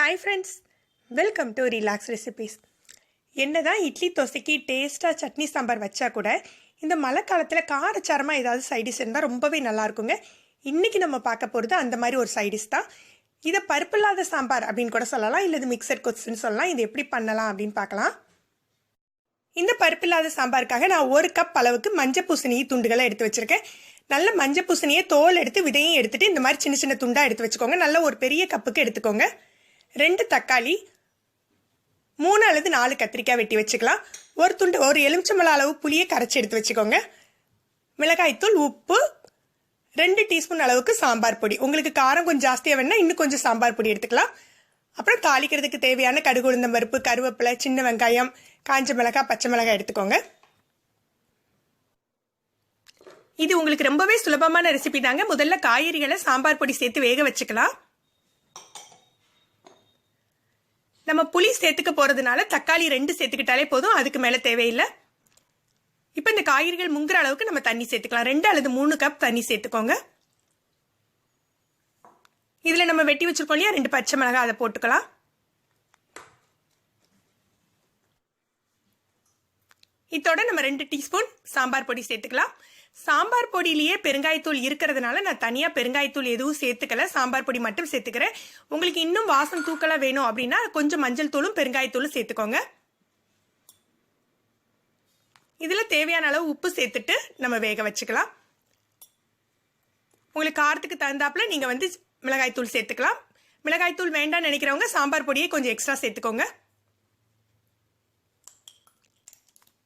Hi friends, welcome to Relax Recipes. என்னதான் இட்லி தோசைக்கு டேஸ்ட்டாக சட்னி சாம்பார் வச்சா கூட இந்த மழை காலத்தில் காரச்சாரமாக ஏதாவது சைடிஷ் இருந்தால் ரொம்பவே நல்லா இருக்குங்க. இன்றைக்கி நம்ம பார்க்க போகிறது அந்த மாதிரி ஒரு சைடிஷ் தான். இதை பருப்பு இல்லாத சாம்பார் அப்படின்னு கூட சொல்லலாம், இல்லை இது மிக்சர் கொத்துன்னு சொல்லலாம். இது எப்படி பண்ணலாம் அப்படின்னு பார்க்கலாம். இந்த பருப்பு இல்லாத சாம்பாருக்காக நான் 1 கப் அளவுக்கு மஞ்சள் பூசணி துண்டுகளை எடுத்து வச்சுருக்கேன். நல்ல மஞ்சள் பூசணியை தோல் எடுத்து விதையும் எடுத்துகிட்டு இந்த மாதிரி சின்ன சின்ன துண்டாக எடுத்து வச்சுக்கோங்க. நல்ல ஒரு பெரிய கப்புக்கு எடுத்துக்கோங்க. 2 தக்காளி, 3 அல்லது 4 கத்திரிக்காய் வெட்டி வச்சுக்கலாம். ஒரு எலுமிச்சம்பழம் அளவு புளியை கரைச்சி எடுத்து வச்சுக்கோங்க. மிளகாய்த்தூள், உப்பு, 2 டீஸ்பூன் அளவுக்கு சாம்பார் பொடி. உங்களுக்கு காரம் கொஞ்சம் ஜாஸ்தியாக வேணும்னா இன்னும் கொஞ்சம் சாம்பார் பொடி எடுத்துக்கலாம். அப்புறம் தாளிக்கிறதுக்கு தேவையான கடுகு, உளுந்தம் பருப்பு, கருவேப்பிலை, சின்ன வெங்காயம், காஞ்ச மிளகாய், பச்சை மிளகாய் எடுத்துக்கோங்க. இது உங்களுக்கு ரொம்பவே சுலபமான ரெசிபி தாங்க. முதல்ல காய்கறிகளை சாம்பார் பொடி சேர்த்து வேக வச்சுக்கலாம். நம்ம புளி சேர்த்துக்க போறதுனால தக்காளி 2 சேர்த்துக்கிட்டாலே போதும், அதுக்கு மேல தேவையில்லை. இப்போ இந்த காய்கறிகள் முங்குற அளவுக்கு நம்ம தண்ணி சேர்த்துக்கலாம். 2 அல்லது 3 கப் தண்ணி சேர்த்துக்கோங்க. இதுல நம்ம வெட்டி வச்சிருக்கோம் இல்லையா 2 பச்சை மிளகாய், அதை போட்டுக்கலாம். இதோட நம்ம 2 டீஸ்பூன் சாம்பார் பொடி சேர்த்துக்கலாம். சாம்பார் பொடியிலேயே பெருங்காயத்தூள் இருக்கிறதுனால நான் தனியாக பெருங்காயத்தூள் எதுவும் சேர்த்துக்கல, சாம்பார் பொடி மட்டும் சேர்த்துக்கிறேன். உங்களுக்கு இன்னும் வாசம் தூக்கலாக வேணும் அப்படின்னா கொஞ்சம் மஞ்சள் தூளும் பெருங்காயத்தூளும் சேர்த்துக்கோங்க. இதில் தேவையான அளவு உப்பு சேர்த்துட்டு நம்ம வேக வச்சுக்கலாம். உங்களுக்கு காரத்துக்கு தகுந்தாப்புல நீங்கள் மிளகாய்த்தூள் சேர்த்துக்கலாம். மிளகாய்த்தூள் வேண்டாம்னு நினைக்கிறவங்க சாம்பார் பொடியை கொஞ்சம் எக்ஸ்ட்ரா சேர்த்துக்கோங்க.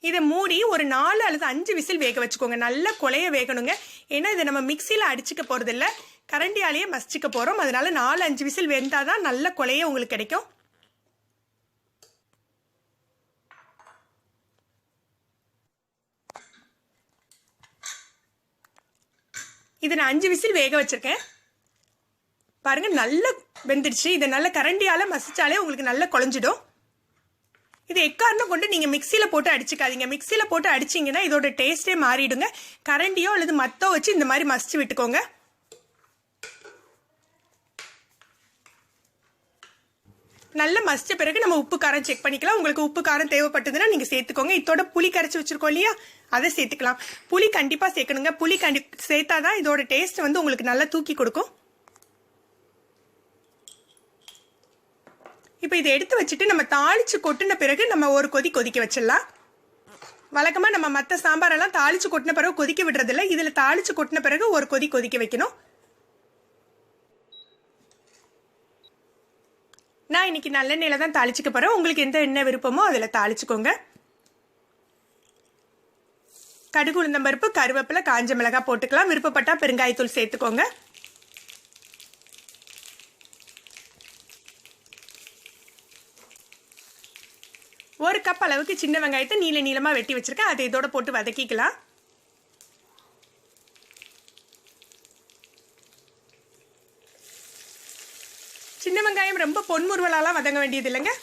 இதை மூடி ஒரு 4 அல்லது 5 விசில் வேக வச்சுக்கோங்க. நல்ல கொலைய வேகணுங்க. ஏன்னா இதை நம்ம மிக்சியில் அடிச்சுக்க போறது இல்லை, கரண்டியாலேயே மசிச்சுக்க போறோம். அதனால 4-5 விசில் வெந்தாதான் நல்ல கொலைய உங்களுக்கு கிடைக்கும். இதை நான் 5 விசில் வேக வச்சிருக்கேன். பாருங்க, நல்ல வெந்துடுச்சு. இதை நல்ல கரண்டியால மசிச்சாலே உங்களுக்கு நல்ல குழஞ்சிடும். இது எக்காரணம் கொண்டு நீங்க மிக்சியில போட்டு அடிச்சுக்காதீங்க. மிக்சியில போட்டு அடிச்சீங்கன்னா இதோட டேஸ்டே மாறிடுங்க. கரண்டியோ அல்லது மத்தோ வச்சு இந்த மாதிரி மசிச்சு விட்டுக்கோங்க. நல்ல மசிச்ச பிறகு நம்ம உப்பு காரம் செக் பண்ணிக்கலாம். உங்களுக்கு உப்பு காரம் தேவைப்பட்டதுன்னா நீங்க சேர்த்துக்கோங்க. இதோட புளி கரைச்சி வச்சிருக்கோம் இல்லையா, அதை சேர்த்துக்கலாம். புளி கண்டிப்பா சேர்க்கணுங்க. புளி சேர்த்தாதான் இதோட டேஸ்ட் உங்களுக்கு நல்லா தூக்கி கொடுக்கும். இப்போ இதை எடுத்து வச்சுட்டு நம்ம தாளிச்சு கொட்டின பிறகு நம்ம ஒரு கொதிக்க வச்சிடலாம். வழக்கமாக நம்ம மற்ற சாம்பாரெல்லாம் தாளிச்சு கொட்டின பிறகு கொதிக்க விடுறதில்ல. இதில் தாளிச்சு கொட்டின பிறகு ஒரு கொதிக்க வைக்கணும். நான் இன்னைக்கு நல்லெண்ணெயில தான் தாளிச்சுக்க போறேன். உங்களுக்கு எந்த எண்ணெய் விருப்பமோ அதில் தாளிச்சுக்கோங்க. கடுகு, உளுந்தம் பருப்பு, கருவேப்பிலை, காஞ்ச மிளகாய் போட்டுக்கலாம். விருப்பப்பட்டா பெருங்காயத்தூள் சேர்த்துக்கோங்க. ஒரு கப் அளவுக்கு சின்ன வெங்காயத்தை நீளமா வெட்டி வச்சிருக்கேன். அதை இதோட போட்டு வதக்கிக்கலாம். சின்ன வெங்காயம் ரொம்ப பொன்முறுவலாலாம் வதங்க வேண்டியது இல்லைங்க.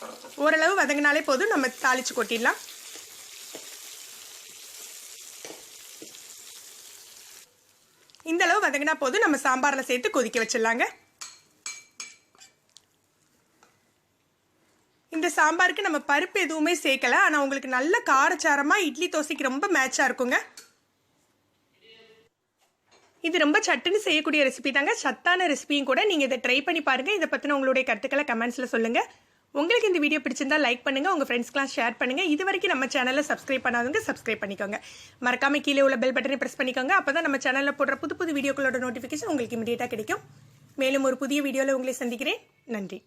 ஓரளவு வதங்கினாலே போதும், நம்ம தாளிச்சு கொட்டிடலாம். இந்த அளவு வதங்கினா போதும், நம்ம சாம்பார்ல சேர்த்து கொதிக்க வச்சிடலாங்க. இந்த சாம்பாருக்கு நம்ம பருப்பு எதுவுமே சேர்க்கல, ஆனா உங்களுக்கு நல்ல காரச்சாரமா இட்லி தோசைக்கு ரொம்ப மேட்சா இருக்குங்க. இது ரொம்ப சட்டுன்னு செய்யக்கூடிய ரெசிபி தாங்க, சத்தான ரெசிபியும் கூட. நீங்க இதை ட்ரை பண்ணி பாருங்க. இதை பத்தின உங்களுடைய கருத்துக்களை கமெண்ட்ஸ்ல சொல்லுங்க. உங்களுக்கு இந்த வீடியோ பிடிச்சிருந்தா லைக் பண்ணுங்க, உங்க ஃப்ரெண்ட்ஸ்க்குலாம் ஷேர் பண்ணுங்க. இது வரைக்கும் நம்ம சேனலை சப்ஸ்கிரைப் பண்ணாதவங்க சப்ஸ்கிரைப் பண்ணிக்கோங்க. மறக்காம கீழே உள்ள பெல் பட்டனை பிரஸ் பண்ணிக்கோங்க. அப்பதான் நம்ம சேனல்ல போடுற புது வீடியோக்களோட நோட்டிபிகேஷன் உங்களுக்கு இமிடியேட்டா கிடைக்கும். மேலும் ஒரு புதிய வீடியோல உங்களை சந்திக்கிறேன். நன்றி.